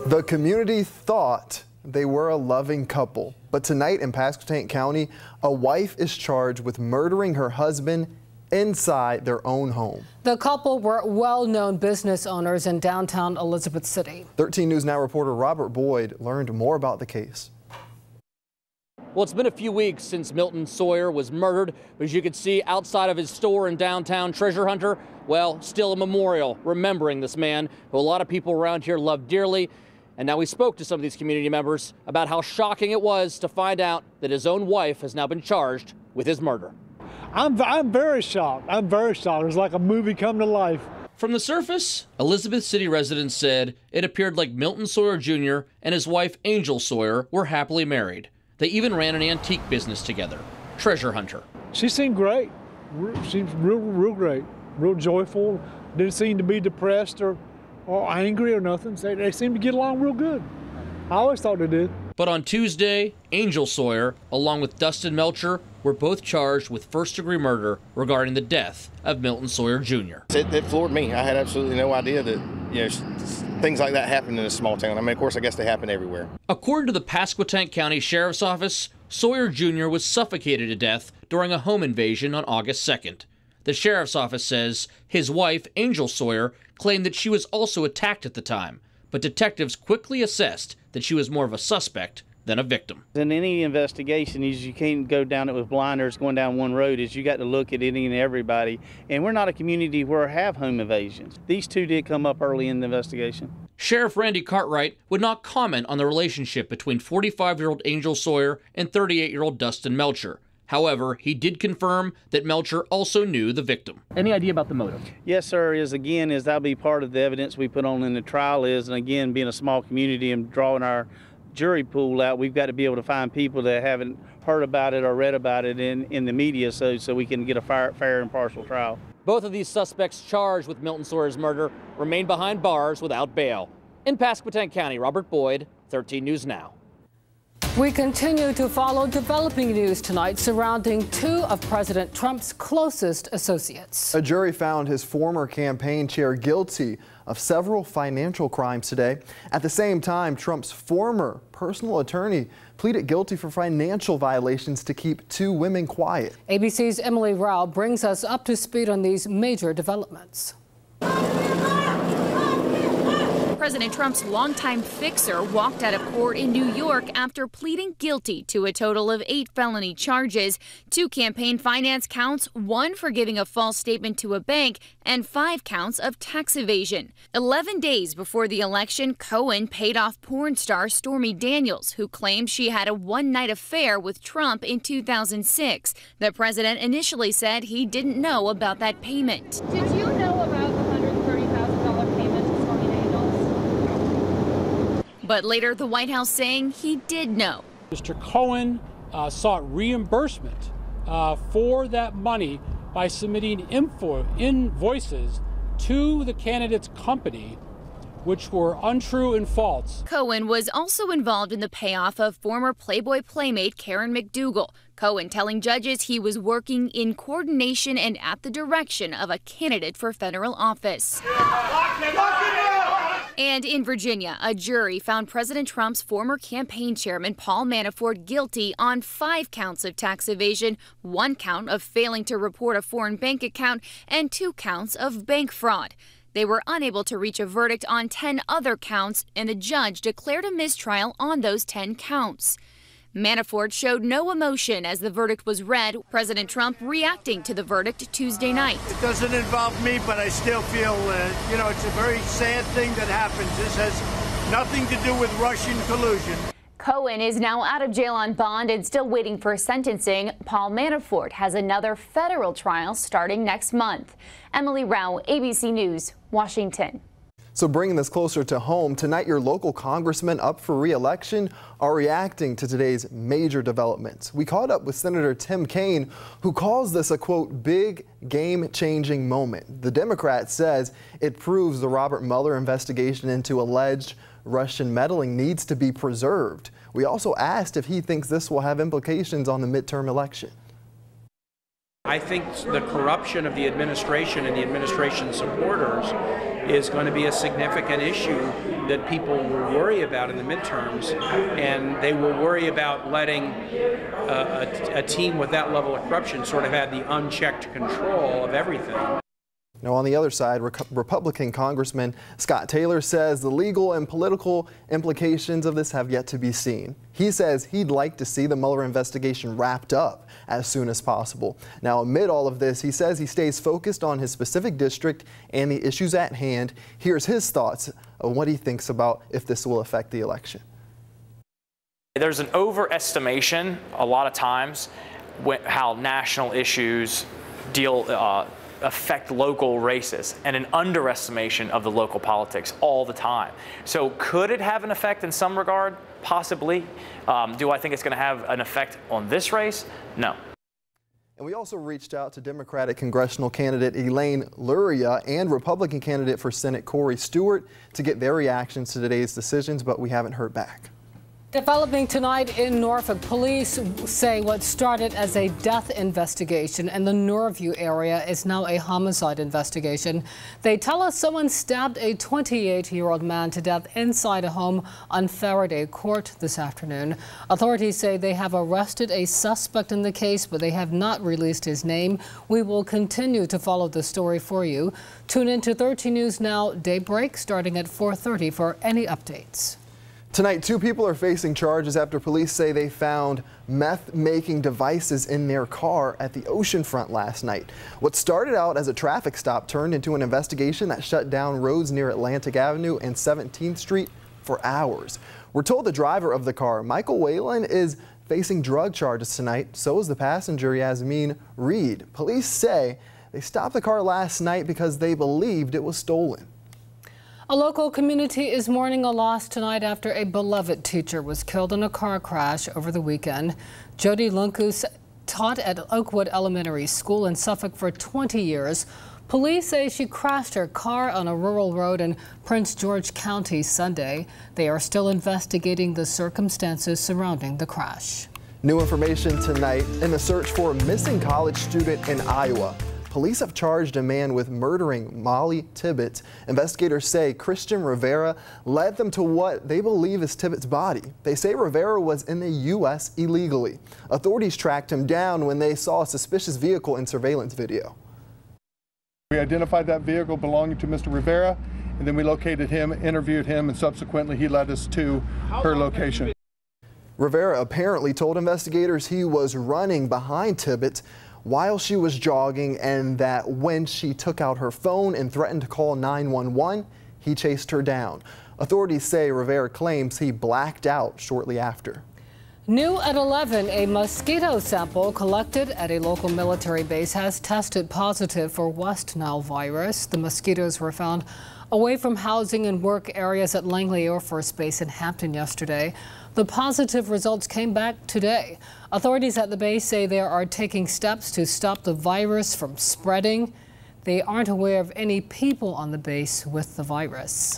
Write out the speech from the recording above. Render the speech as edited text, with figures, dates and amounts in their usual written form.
The community thought they were a loving couple, but tonight in Pasquotank County, a wife is charged with murdering her husband inside their own home. The couple were well-known business owners in downtown Elizabeth City. 13 News Now reporter Robert Boyd learned more about the case. Well, it's been a few weeks since Milton Sawyer was murdered. As you can see outside of his store in downtown Treasure Hunter, well, still a memorial remembering this man who a lot of people around here love dearly. And now we spoke to some of these community members about how shocking it was to find out that his own wife has now been charged with his murder. I'm very shocked. I'm very shocked. It was like a movie come to life. From the surface, Elizabeth City residents said it appeared like Milton Sawyer Jr. and his wife Angel Sawyer were happily married. They even ran an antique business together, Treasure Hunter. She seemed great. Seemed real great, real joyful. Didn't seem to be depressed or angry or nothing. They seemed to get along real good. I always thought they did. But on Tuesday, Angel Sawyer, along with Dustin Melcher, were both charged with first-degree murder regarding the death of Milton Sawyer Jr. It floored me. I had absolutely no idea that things like that happen in a small town. I mean, of course, I guess they happen everywhere. According to the Pasquotank County Sheriff's Office, Sawyer Jr. was suffocated to death during a home invasion on August 2nd. The Sheriff's Office says his wife, Angel Sawyer, claimed that she was also attacked at the time, but detectives quickly assessed that she was more of a suspect than a victim. In any investigation, you can't go down it with blinders going down one road. You got to look at any and everybody. And we're not a community where we have home invasions. These two did come up early in the investigation. Sheriff Randy Cartwright would not comment on the relationship between 45-year-old Angel Sawyer and 38-year-old Dustin Melcher. However, he did confirm that Melcher also knew the victim. Any idea about the motive? Yes, sir. That'll be part of the evidence we put on in the trial and again, being a small community and drawing our jury pool out, we've got to be able to find people that haven't heard about it or read about it in the media so we can get a fair and impartial trial. Both of these suspects charged with Milton Sawyer's murder remain behind bars without bail. In Pasquotank County, Robert Boyd, 13 News Now. We continue to follow developing news tonight surrounding two of President Trump's closest associates. A jury found his former campaign chair guilty of several financial crimes today. At the same time, Trump's former personal attorney pleaded guilty for financial violations to keep two women quiet. ABC's Emily Rao brings us up to speed on these major developments. President Trump's longtime fixer walked out of court in New York after pleading guilty to a total of 8 felony charges, 2 campaign finance counts, 1 for giving a false statement to a bank, and 5 counts of tax evasion. 11 days before the election, Cohen paid off porn star Stormy Daniels, who claimed she had a one-night affair with Trump in 2006. The president initially said he didn't know about that payment. Did you know about the $130,000 payment to Stormy Daniels? But later, the White House saying he did know. Mr. Cohen sought reimbursement for that money by submitting invoices to the candidate's company, which were untrue and false. Cohen was also involved in the payoff of former Playboy playmate Karen McDougal. Cohen telling judges he was working in coordination and at the direction of a candidate for federal office. And in Virginia, a jury found President Trump's former campaign chairman Paul Manafort guilty on 5 counts of tax evasion, 1 count of failing to report a foreign bank account, and 2 counts of bank fraud. They were unable to reach a verdict on 10 other counts, and the judge declared a mistrial on those 10 counts. Manafort showed no emotion as the verdict was read, President Trump reacting to the verdict Tuesday night. It doesn't involve me, but I still feel, it's a very sad thing that happens. This has nothing to do with Russian collusion. Cohen is now out of jail on bond and still waiting for sentencing. Paul Manafort has another federal trial starting next month. Emily Rao, ABC News, Washington. So bringing this closer to home, tonight your local congressmen up for re-election are reacting to today's major developments. We caught up with Senator Tim Kaine, who calls this a, quote, big game-changing moment. The Democrat says it proves the Robert Mueller investigation into alleged Russian meddling needs to be preserved. We also asked if he thinks this will have implications on the midterm election. I think the corruption of the administration and the administration supporters is going to be a significant issue that people will worry about in the midterms, and they will worry about letting a team with that level of corruption sort of have the unchecked control of everything. Now, on the other side, Republican Congressman Scott Taylor says the legal and political implications of this have yet to be seen. He says he'd like to see the Mueller investigation wrapped up as soon as possible. Now, amid all of this, he says he stays focused on his specific district and the issues at hand. Here's his thoughts on what he thinks about if this will affect the election. There's an overestimation a lot of times how national issues affect local races, and an underestimation of the local politics all the time. So could it have an effect in some regard? Possibly. Do I think it's going to have an effect on this race? No. And we also reached out to Democratic congressional candidate Elaine Luria and Republican candidate for Senate Corey Stewart to get their reactions to today's decisions, but we haven't heard back. Developing tonight in Norfolk, police say what started as a death investigation in the Norview area is now a homicide investigation. They tell us someone stabbed a 28-year-old man to death inside a home on Faraday Court this afternoon. Authorities say they have arrested a suspect in the case, but they have not released his name. We will continue to follow the story for you. Tune in to 13 News Now Daybreak starting at 4:30 for any updates. Tonight, 2 people are facing charges after police say they found meth-making devices in their car at the oceanfront last night. What started out as a traffic stop turned into an investigation that shut down roads near Atlantic Avenue and 17th Street for hours. We're told the driver of the car, Michael Whalen, is facing drug charges tonight. So is the passenger, Yasmin Reed. Police say they stopped the car last night because they believed it was stolen. A local community is mourning a loss tonight after a beloved teacher was killed in a car crash over the weekend. Jody Lunkus taught at Oakwood Elementary School in Suffolk for 20 years. Police say she crashed her car on a rural road in Prince George County Sunday. They are still investigating the circumstances surrounding the crash. New information tonight in the search for a missing college student in Iowa. Police have charged a man with murdering Mollie Tibbets. Investigators say Christian Rivera led them to what they believe is Tibbets' body. They say Rivera was in the U.S. illegally. Authorities tracked him down when they saw a suspicious vehicle in surveillance video. We identified that vehicle belonging to Mr. Rivera, and then we located him, interviewed him, and subsequently he led us to her location. Rivera apparently told investigators he was running behind Tibbets while she was jogging, and that when she took out her phone and threatened to call 911, he chased her down. Authorities say Rivera claims he blacked out shortly after. New at 11, a mosquito sample collected at a local military base has tested positive for West Nile virus. The mosquitoes were found away from housing and work areas at Langley Air Force Base in Hampton yesterday. The positive results came back today. Authorities at the base say they are taking steps to stop the virus from spreading. They aren't aware of any people on the base with the virus.